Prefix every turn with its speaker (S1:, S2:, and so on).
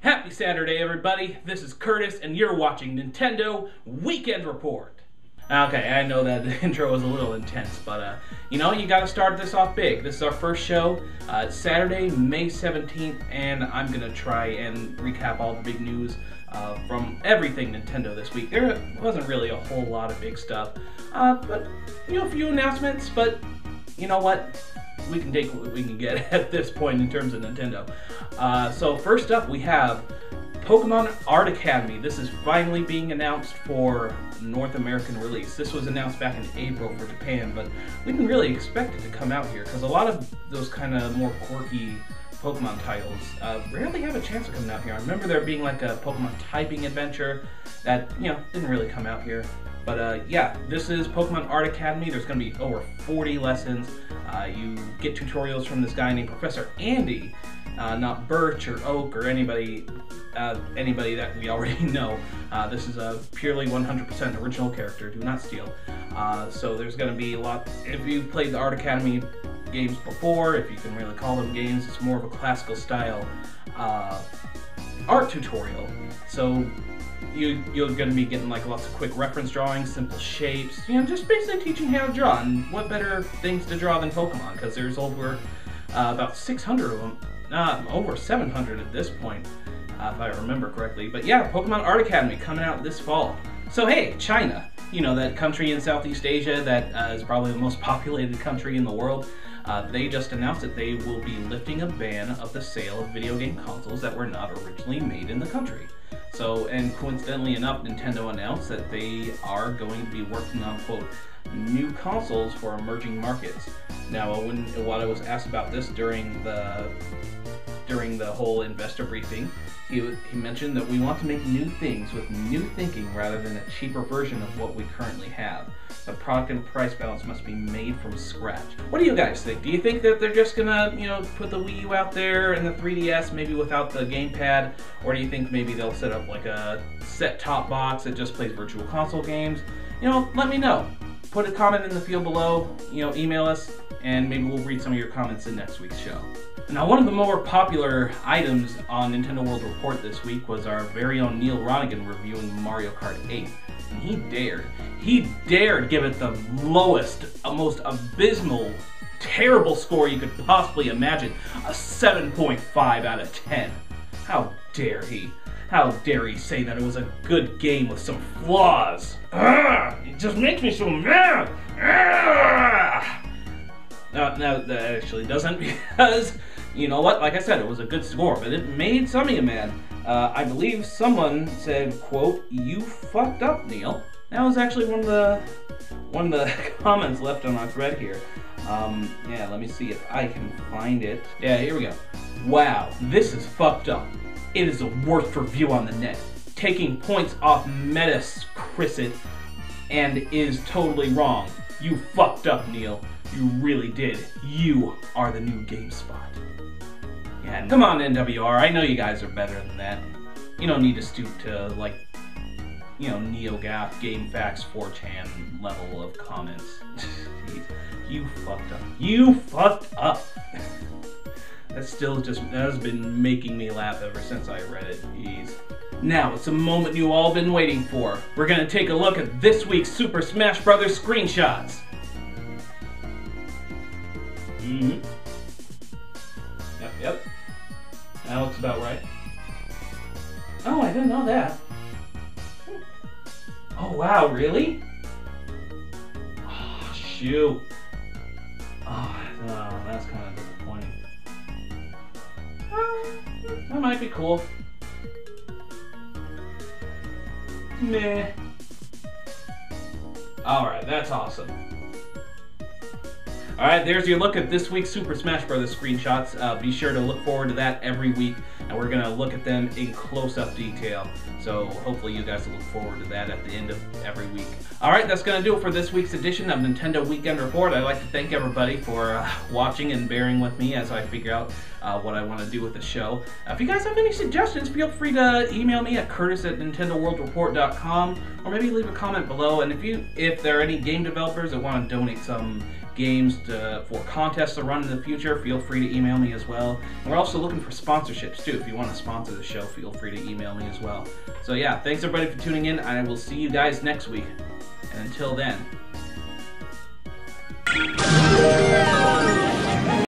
S1: Happy Saturday, everybody. This is Curtis, and you're watching Nintendo Weekend Report. Okay, I know that the intro was a little intense, but, you know, you gotta start this off big. This is our first show. It's Saturday, May 17th, and I'm gonna try and recap all the big news from everything Nintendo this week. There wasn't really a whole lot of big stuff, but, you know, a few announcements, but you know what? We can take what we can get at this point in terms of Nintendo. So first up, we have Pokemon Art Academy. This is finally being announced for North American release. This was announced back in April for Japan, but we didn't really expect it to come out here because a lot of those kind of more quirky Pokemon titles rarely have a chance of coming out here. I remember there being like a Pokemon typing adventure that, you know, didn't really come out here. But yeah, this is Pokemon Art Academy. There's going to be over 40 lessons. You get tutorials from this guy named Professor Andy, not Birch or Oak or anybody that we already know. This is a purely 100% original character. Do not steal. So there's going to be a lot. If you've played the Art Academy games before, if you can really call them games, it's more of a classical style art tutorial. So you're going to be getting like lots of quick reference drawings, simple shapes, you know, just basically teaching how to draw. And what better things to draw than Pokemon, because there's over about 600 of them, over 700 at this point, if I remember correctly. But yeah, Pokemon Art Academy coming out this fall. So hey, China, you know, that country in Southeast Asia that is probably the most populated country in the world. They just announced that they will be lifting a ban of the sale of video game consoles that were not originally made in the country. So, and coincidentally enough, Nintendo announced that they are going to be working on, quote, new consoles for emerging markets. Now, when I was asked about this during the whole investor briefing, he mentioned that we want to make new things with new thinking rather than a cheaper version of what we currently have. The product and price balance must be made from scratch. What do you guys think? Do you think that they're just gonna, you know, put the Wii U out there and the 3DS maybe without the gamepad? Or do you think maybe they'll set up like a set-top box that just plays virtual console games? You know, let me know. Put a comment in the field below, you know, email us, and maybe we'll read some of your comments in next week's show. Now, one of the more popular items on Nintendo World Report this week was our very own Neil Ronigan reviewing Mario Kart 8. And he dared give it the lowest, most abysmal, terrible score you could possibly imagine, a 7.5 out of 10. How dare he? How dare he say that it was a good game with some flaws? It just makes me so mad! No, that actually doesn't, because, you know what, like I said, it was a good score, but it made some of you mad. I believe someone said, quote, "You fucked up, Neil." That was actually one of the comments left on our thread here. Yeah, let me see if I can find it. Yeah, here we go. "Wow, this is fucked up. It is the worst review on the net. Taking points off Metacritic and is totally wrong. You fucked up, Neil. You really did. You are the new GameSpot." Yeah, come on, NWR. I know you guys are better than that. You don't need to stoop to, like, you know, NeoGAF, GameFAQs, 4chan level of comments. You fucked up. You fucked up. That has been making me laugh ever since I read it. Jeez. Now, it's a moment you all been waiting for. We're gonna take a look at this week's Super Smash Bros. Screenshots. Yep. That looks about right. Oh, I didn't know that. Oh, wow, really? Oh, shoot. Oh, that's kind of disappointing. That might be cool. Meh. Alright, that's awesome. Alright, there's your look at this week's Super Smash Bros. Screenshots. Be sure to look forward to that every week, and we're going to look at them in close-up detail. So hopefully you guys will look forward to that at the end of every week. Alright, that's going to do it for this week's edition of Nintendo Weekend Report. I'd like to thank everybody for watching and bearing with me as I figure out what I want to do with the show. If you guys have any suggestions, feel free to email me at curtis@nintendoworldreport.com, or maybe leave a comment below. And if there are any game developers that want to donate some games for contests to run in the future, feel free to email me as well. And we're also looking for sponsorships too. If you want to sponsor the show, feel free to email me as well. So yeah, thanks everybody for tuning in. I will see you guys next week. And until then,